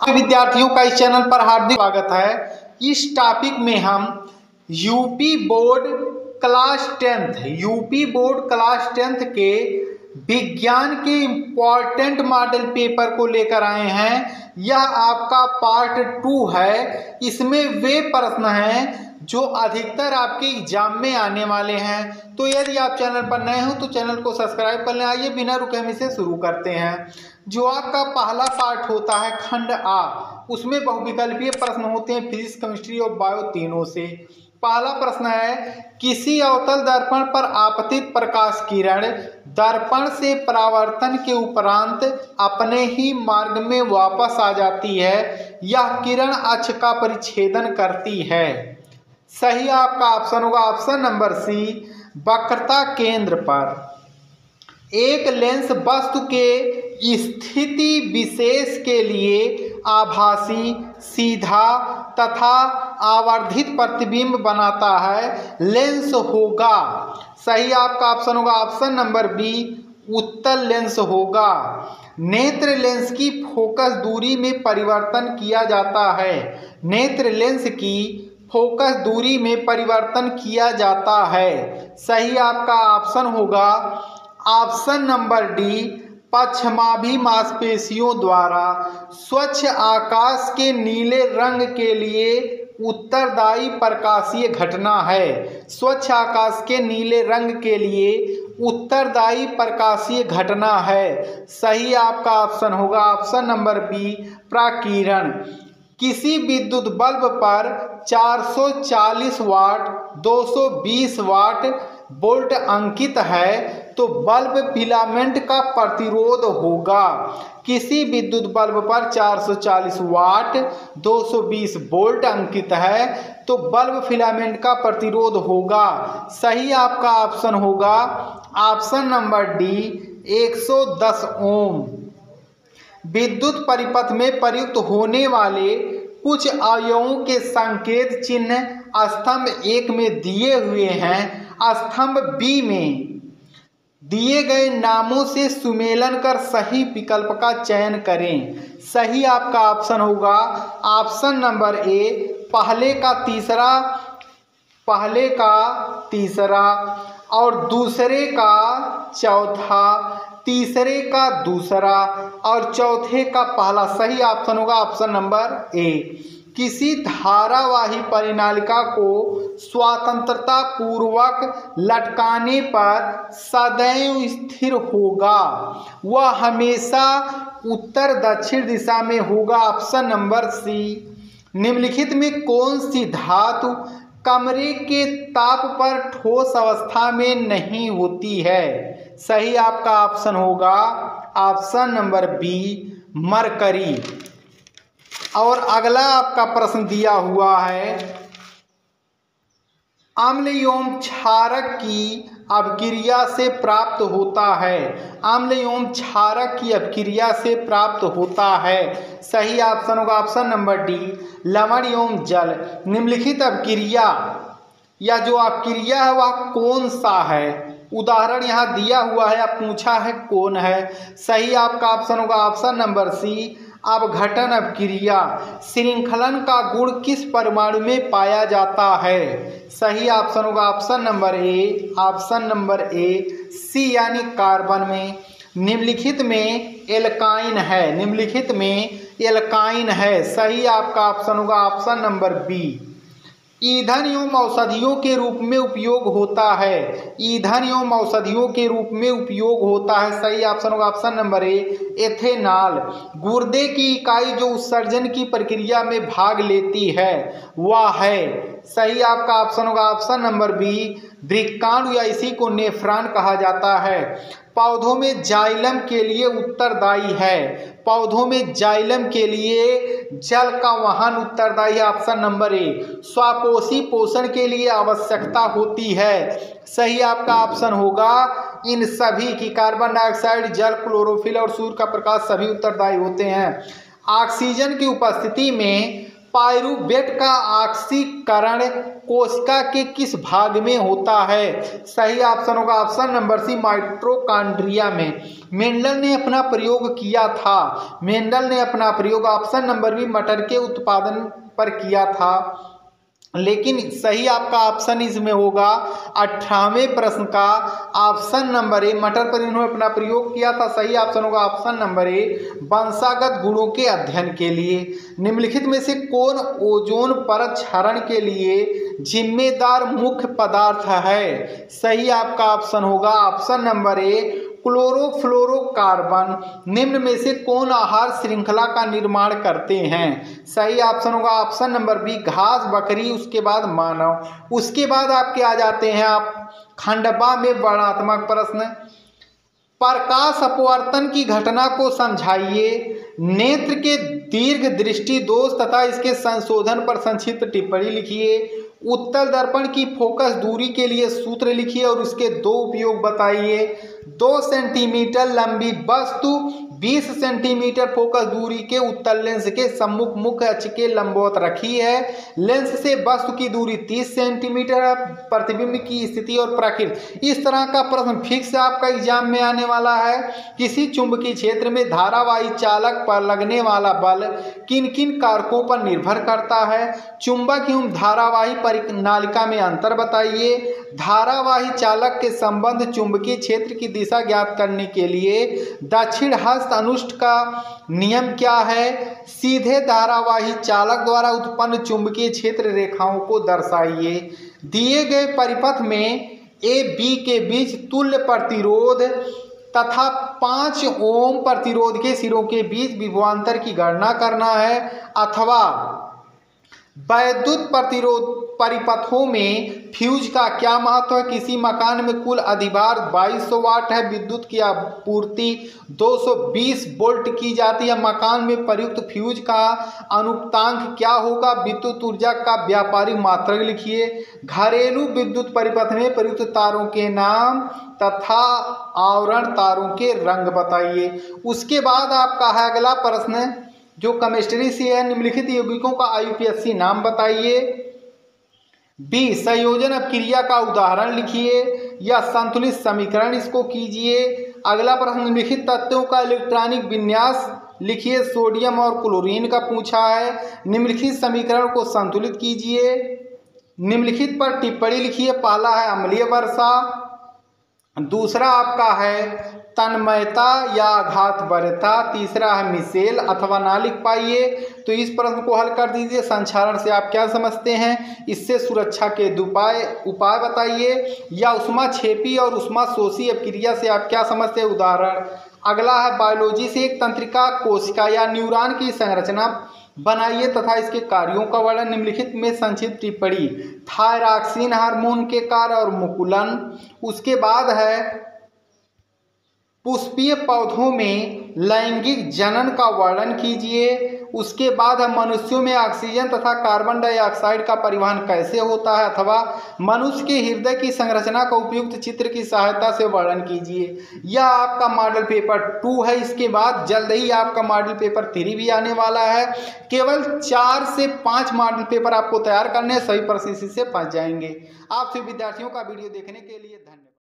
विद्यार्थियों का इस चैनल पर हार्दिक स्वागत है। इस टॉपिक में हम यूपी बोर्ड क्लास टेंथ के विज्ञान के इम्पोर्टेंट मॉडल पेपर को लेकर आए हैं। यह आपका पार्ट 2 है। इसमें वे प्रश्न हैं जो अधिकतर आपके एग्जाम में आने वाले हैं। तो यदि आप चैनल पर नए हो तो चैनल को सब्सक्राइब कर लें। आइए बिना रुके हम इसे शुरू करते हैं। जो आपका पहला पार्ट होता है खंड आ, उसमें बहुविकल्पीय प्रश्न होते हैं फिजिक्स, केमिस्ट्री और बायो तीनों से। पहला प्रश्न है, किसी अवतल दर्पण पर आपतित प्रकाश किरण दर्पण से परावर्तन के उपरांत अपने ही मार्ग में वापस आ जाती है। यह किरण अक्ष का परिच्छेदन करती है। सही आपका ऑप्शन होगा ऑप्शन नंबर सी, वक्रता केंद्र पर। एक लेंस वस्तु के स्थिति विशेष के लिए आभासी, सीधा तथा आवर्धित प्रतिबिंब बनाता है। लेंस होगा, सही आपका ऑप्शन होगा ऑप्शन नंबर बी, उत्तल लेंस होगा। नेत्र लेंस की फोकस दूरी में परिवर्तन किया जाता है। नेत्र लेंस की फोकस दूरी में परिवर्तन किया जाता है। सही आपका ऑप्शन होगा ऑप्शन नंबर डी, पक्षमाभी मांसपेशियों द्वारा। स्वच्छ आकाश के नीले रंग के लिए उत्तरदायी प्रकाशीय घटना है। स्वच्छ आकाश के नीले रंग के लिए उत्तरदायी प्रकाशीय घटना है। सही आपका ऑप्शन होगा ऑप्शन नंबर बी, प्रकीर्णन। किसी विद्युत बल्ब पर 440 वाट 220 वाट वोल्ट अंकित है तो बल्ब फिलामेंट का प्रतिरोध होगा। किसी विद्युत बल्ब पर 440 वाट 220 वोल्ट अंकित है तो बल्ब फिलामेंट का प्रतिरोध होगा। सही आपका ऑप्शन होगा ऑप्शन नंबर डी, 110 ओम। विद्युत परिपथ में प्रयुक्त होने वाले कुछ अवयवों के संकेत चिन्ह स्तंभ 1 में दिए हुए हैं। स्तंभ बी में दिए गए नामों से सुमेलन कर सही विकल्प का चयन करें। सही आपका ऑप्शन होगा ऑप्शन नंबर ए, पहले का तीसरा और दूसरे का चौथा, तीसरे का दूसरा और चौथे का पहला। सही ऑप्शन होगा ऑप्शन नंबर ए। किसी धारावाही परिनालिका को स्वतंत्रता पूर्वक लटकाने पर सदैव स्थिर होगा। वह हमेशा उत्तर दक्षिण दिशा में होगा। Option number C. निम्नलिखित में कौन सी धातु कमरे के ताप पर ठोस अवस्था में नहीं होती है? सही आपका ऑप्शन होगा ऑप्शन नंबर बी, मरकरी। और अगला आपका प्रश्न दिया हुआ है, अम्ल एवं क्षारक की अभिक्रिया से प्राप्त होता है। अम्ल एवं क्षारक की अभिक्रिया से प्राप्त होता है। सही ऑप्शन होगा ऑप्शन नंबर डी, लवण एवं जल। निम्नलिखित अभिक्रिया या जो अभिक्रिया है वह कौन सा है? उदाहरण यहाँ दिया हुआ है, आप पूछा है कौन है। सही आपका ऑप्शन होगा ऑप्शन नंबर सी, अपघटन अभिक्रिया। श्रृंखलन का गुण किस परमाणु में पाया जाता है? सही ऑप्शन होगा option number A, option number A, C यानी कार्बन में। निम्नलिखित में एल्काइन है। निम्नलिखित में एल्काइन है। सही आपका ऑप्शन होगा ऑप्शन नंबर बी। ईंधन एवं औषधियों के रूप में उपयोग होता है। ईंधन एवं औषधियों के रूप में उपयोग होता है। सही ऑप्शन होगा ऑप्शन नंबर ए, एथेनॉल। गुर्दे की इकाई जो उत्सर्जन की प्रक्रिया में भाग लेती है वह है। सही आपका ऑप्शन होगा ऑप्शन नंबर बी, वृक्काणु या इसी को नेफ्रॉन कहा जाता है। पौधों में जाइलम के लिए उत्तरदायी है। पौधों में जाइलम के लिए जल का वहन उत्तरदायी है। ऑप्शन नंबर ए। स्वापोषी पोषण के लिए आवश्यकता होती है। सही आपका ऑप्शन होगा इन सभी की कार्बन डाइऑक्साइड, जल, क्लोरोफिल और सूर्य का प्रकाश सभी उत्तरदायी होते हैं। ऑक्सीजन की उपस्थिति में पायरूवेट का ऑक्सीकरण कोशिका के किस भाग में होता है? सही ऑप्शन होगा ऑप्शन नंबर सी, माइटोकॉन्ड्रिया में। मेंडल ने अपना प्रयोग किया था, मेंडल ने अपना प्रयोग ऑप्शन नंबर बी, मटर के उत्पादन पर किया था। लेकिन सही आपका ऑप्शन इसमें होगा 18वें प्रश्न का ऑप्शन नंबर ए, मटर पर इन्होंने अपना प्रयोग किया था। सही ऑप्शन होगा ऑप्शन नंबर ए, वंशागत गुणों के अध्ययन के लिए। निम्नलिखित में से कौन ओजोन परत क्षरण के लिए जिम्मेदार मुख्य पदार्थ है? सही आपका ऑप्शन होगा ऑप्शन नंबर ए, क्लोरोफ्लोरोकार्बन। निम्न में से कौन आहार श्रृंखला का निर्माण करते हैं? सही ऑप्शन होगा ऑप्शन नंबर बी, घास, बकरी, उसके बाद मानव। उसके बाद आपके आ जाते हैं आप खंडवा में वर्णनात्मक प्रश्न। प्रकाश अपवर्तन की घटना को समझाइए। नेत्र के दीर्घ दृष्टि दोष तथा इसके संशोधन पर संक्षिप्त टिप्पणी लिखिए। उत्तल दर्पण की फोकस दूरी के लिए सूत्र लिखिए और उसके दो उपयोग बताइए। 2 सेंटीमीटर लंबी वस्तु 20 सेंटीमीटर फोकस दूरी के उत्तल लेंस के सम्मुख मुख्य अक्ष के लंबवत रखी है। लेंस से वस्तु की दूरी 30 सेंटीमीटर है। प्रतिबिंब की स्थिति और प्रकृति। इस तरह का प्रश्न फिक्स आपका एग्जाम में आने वाला है। किसी चुंबकीय क्षेत्र में धारावाही चालक पर लगने वाला बल किन किन कारकों पर निर्भर करता है? चुंबक एवं धारावाही परिनालिका में अंतर बताइए। धारावाही चालक के संबंध चुंबकीय क्षेत्र की दिशा ज्ञात करने के लिए दक्षिण हस्त अनुष्ठ का नियम क्या है? सीधे धारावाही चालक द्वारा उत्पन्न चुंबकीय क्षेत्र रेखाओं को दर्शाइए। दिए गए परिपथ में ए बी के बीच तुल्य प्रतिरोध तथा 5 ओम प्रतिरोध के सिरों के बीच विभवांतर की गणना करना है। अथवा वैद्युत प्रतिरोध परिपथों में फ्यूज का क्या महत्व है? किसी मकान में कुल अधिभार 2200 वाट है, विद्युत की आपूर्ति 220 वोल्ट की जाती है। मकान में प्रयुक्त फ्यूज का अनुपातांक क्या होगा? विद्युत ऊर्जा का व्यापारिक मात्रक लिखिए। घरेलू विद्युत परिपथ में प्रयुक्त तारों के नाम तथा आवरण तारों के रंग बताइए। उसके बाद आपका है अगला प्रश्न जो केमिस्ट्री से है। निम्नलिखित यौगिकों का IUPAC नाम बताइए। बी, संयोजन अपक्रिया का उदाहरण लिखिए या संतुलित समीकरण इसको कीजिए। अगला प्रश्न, निम्नलिखित तत्वों का इलेक्ट्रॉनिक विन्यास लिखिए। सोडियम और क्लोरीन का पूछा है। निम्नलिखित समीकरण को संतुलित कीजिए। निम्नलिखित पर टिप्पणी लिखिए। पहला है अम्लीय वर्षा, दूसरा आपका है तन्मयता या आघातवर्यता, तीसरा है मिसेल अथवा ना लिख पाइए तो इस प्रश्न को हल कर दीजिए। संक्षारण से आप क्या समझते हैं? इससे सुरक्षा के उपाय बताइए। या उष्माक्षेपी और उष्माशोषी अपक्रिया से आप क्या समझते हैं? उदाहरण। अगला है बायोलॉजी से एक तंत्रिका कोशिका या न्यूरॉन की संरचना बनाइए तथा इसके कार्यों का वर्णन। निम्नलिखित में संक्षिप्त टिप्पणी। थायरॉक्सिन हार्मोन के कार्य और मुकुलन। उसके बाद है पुष्पीय पौधों में लैंगिक जनन का वर्णन कीजिए। उसके बाद है मनुष्यों में ऑक्सीजन तथा कार्बन डाइऑक्साइड का परिवहन कैसे होता है अथवा मनुष्य के हृदय की संरचना का उपयुक्त चित्र की सहायता से वर्णन कीजिए। यह आपका मॉडल पेपर 2 है। इसके बाद जल्द ही आपका मॉडल पेपर 3 भी आने वाला है। केवल 4 से 5 मॉडल पेपर आपको तैयार करने, सभी प्रश्न इसी से फंस जाएंगे। आप सभी विद्यार्थियों का वीडियो देखने के लिए धन्यवाद।